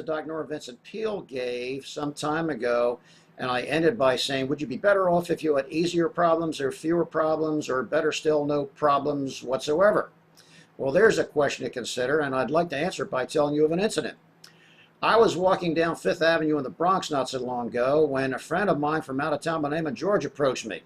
that Dr. Nora Vincent Peale gave some time ago, and I ended by saying, would you be better off if you had easier problems or fewer problems, or better still, no problems whatsoever? Well, there's a question to consider, and I'd like to answer it by telling you of an incident. I was walking down Fifth Avenue in the Bronx not so long ago when a friend of mine from out of town by the name of George approached me.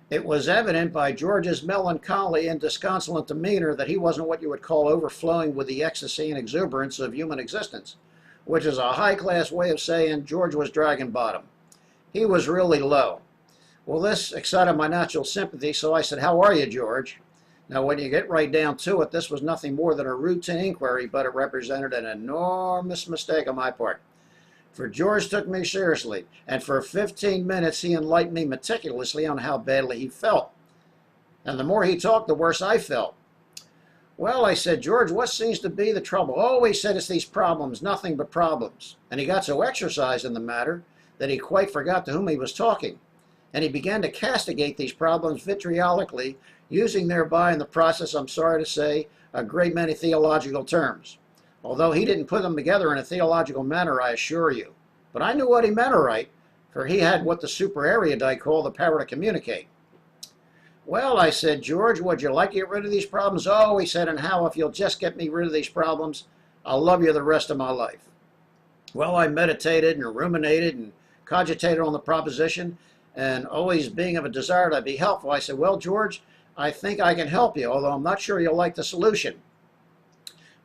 It was evident by George's melancholy and disconsolate demeanor that he wasn't what you would call overflowing with the ecstasy and exuberance of human existence, which is a high-class way of saying George was dragon bottom. He was really low. Well, this excited my natural sympathy, so I said, "How are you, George?" Now, when you get right down to it, this was nothing more than a routine inquiry, but it represented an enormous mistake on my part. For George took me seriously, and for 15 minutes he enlightened me meticulously on how badly he felt. And the more he talked, the worse I felt. "Well," I said, "George, what seems to be the trouble?" "Oh," he said, "it's these problems, nothing but problems." And he got so exercised in the matter that he quite forgot to whom he was talking. And he began to castigate these problems vitriolically, using thereby in the process, I'm sorry to say, a great many theological terms. Although he didn't put them together in a theological manner, I assure you. But I knew what he meant all right, for he had what the super erudite call the power to communicate. "Well," I said, "George, would you like to get rid of these problems?" "Oh," he said, "and how? If you'll just get me rid of these problems, I'll love you the rest of my life." Well, I meditated and ruminated and cogitated on the proposition, and always being of a desire to be helpful, I said, "Well, George, I think I can help you, although I'm not sure you'll like the solution."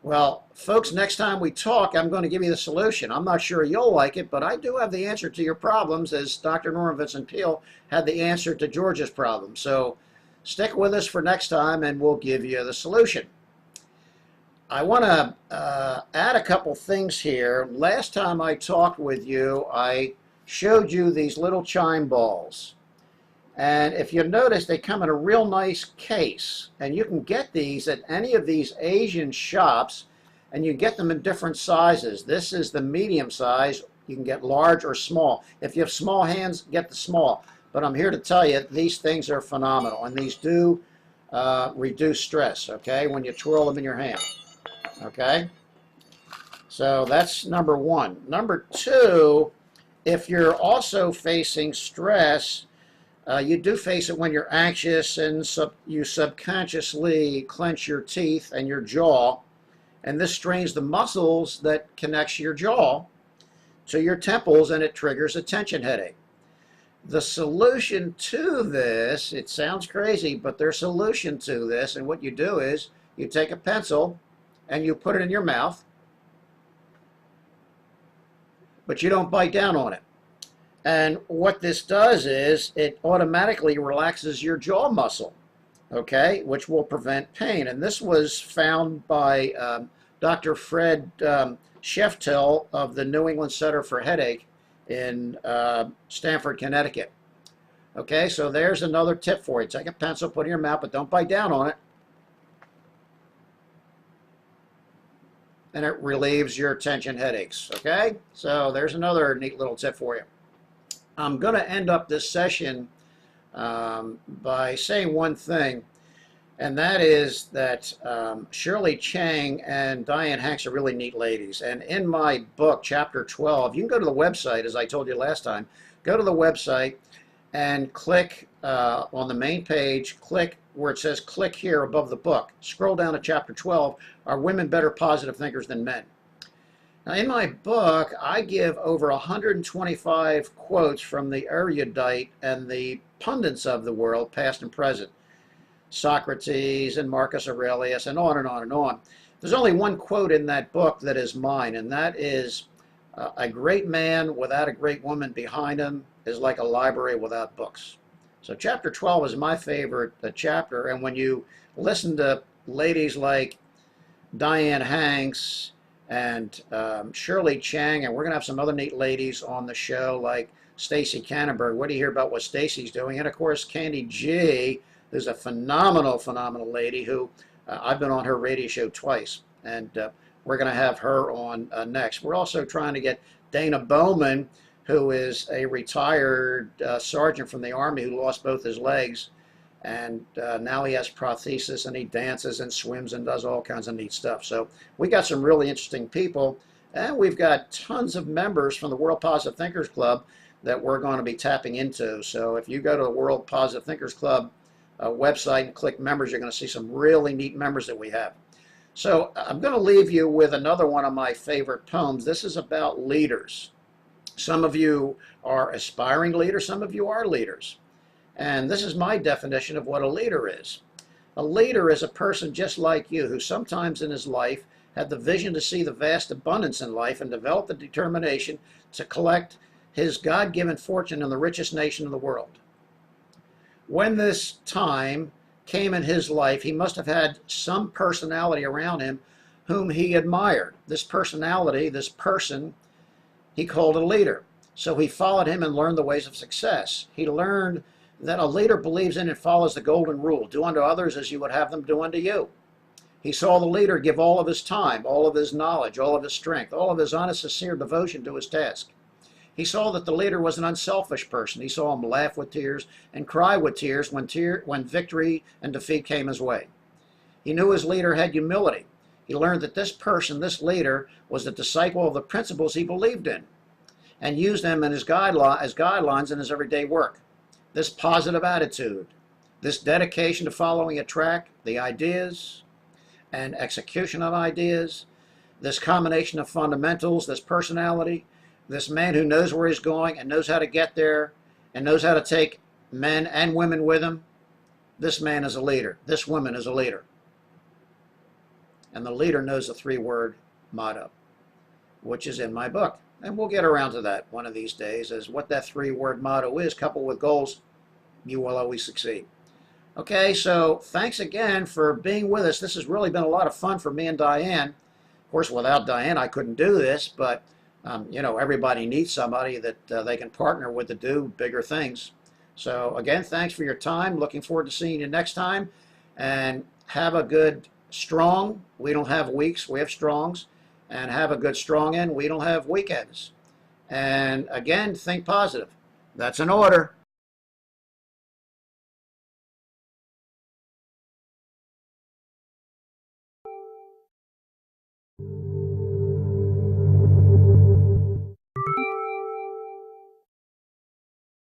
Well, folks, next time we talk, I'm going to give you the solution. I'm not sure you'll like it, but I do have the answer to your problems, as Dr. Nora Vincent Peale had the answer to George's problem. So stick with us for next time, and we'll give you the solution. I want to add a couple things here. Last time I talked with you, I showed you these little chime balls. And if you notice, they come in a real nice case. And you can get these at any of these Asian shops, and you get them in different sizes. This is the medium size. You can get large or small. If you have small hands, get the small. But I'm here to tell you, these things are phenomenal. And these do reduce stress, okay, when you twirl them in your hand. Okay? So that's number one. Number two, if you're also facing stress, you do face it when you're anxious, and you subconsciously clench your teeth and your jaw, and this strains the muscles that connects your jaw to your temples, and it triggers a tension headache. The solution to this, it sounds crazy, but there's a solution to this, and what you do is you take a pencil and you put it in your mouth, but you don't bite down on it. And what this does is it automatically relaxes your jaw muscle, okay, which will prevent pain. And this was found by Dr. Fred Sheftel of the New England Center for Headache in Stamford, Connecticut. Okay, so there's another tip for you. Take a pencil, put it in your mouth, but don't bite down on it. And it relieves your tension headaches, okay? So there's another neat little tip for you. I'm going to end up this session by saying one thing, and that is that Shirley Cheng and Diane Hanks are really neat ladies. And in my book, Chapter 12, you can go to the website, as I told you last time. Go to the website and click on the main page, click where it says click here above the book. Scroll down to Chapter 12, Are Women Better Positive Thinkers Than Men? Now, in my book, I give over 125 quotes from the erudite and the pundits of the world, past and present. Socrates and Marcus Aurelius, and on and on and on. There's only one quote in that book that is mine, and that is, a great man without a great woman behind him is like a library without books. So Chapter 12 is my favorite chapter, and when you listen to ladies like Diane Hanks and Shirley Cheng, and we're going to have some other neat ladies on the show like Stacy Kannenberg. What do you hear about what Stacy's doing? And of course, Candy G, who's a phenomenal lady who I've been on her radio show twice, and we're going to have her on next. We're also trying to get Dana Bowman, who is a retired sergeant from the Army who lost both his legs, and now he has prosthesis, and he dances and swims and does all kinds of neat stuff. So we got some really interesting people, And we've got tons of members from the World Positive Thinkers Club that we're going to be tapping into. So if you go to the World Positive Thinkers Club website and click members, you're going to see some really neat members that we have. So I'm going to leave you with another one of my favorite poems. This is about leaders. Some of you are aspiring leaders, some of you are leaders. And this is my definition of what a leader is. A leader is a person just like you who sometimes in his life had the vision to see the vast abundance in life and developed the determination to collect his God-given fortune in the richest nation in the world. When this time came in his life, he must have had some personality around him whom he admired. This personality, this person, he called a leader. So he followed him and learned the ways of success. He learned that a leader believes in and follows the golden rule: do unto others as you would have them do unto you. He saw the leader give all of his time, all of his knowledge, all of his strength, all of his honest, sincere devotion to his task. He saw that the leader was an unselfish person. He saw him laugh with tears and cry with tears when victory and defeat came his way. He knew his leader had humility. He learned that this person, this leader, was a disciple of the principles he believed in and used them in his as guidelines in his everyday work. This positive attitude, this dedication to following a track, the ideas and execution of ideas, this combination of fundamentals, this personality, this man who knows where he's going and knows how to get there and knows how to take men and women with him, this man is a leader. This woman is a leader. And the leader knows the three-word motto, which is in my book. And we'll get around to that one of these days, as what that three-word motto is, coupled with goals, you will always succeed. Okay, so thanks again for being with us. This has really been a lot of fun for me and Diane. Of course, without Diane, I couldn't do this, but you know, everybody needs somebody that they can partner with to do bigger things. So again, thanks for your time. Looking forward to seeing you next time. And have a good strong. We don't have weeks, we have strongs. And have a good strong end. We don't have weekends. And again, think positive. That's an order.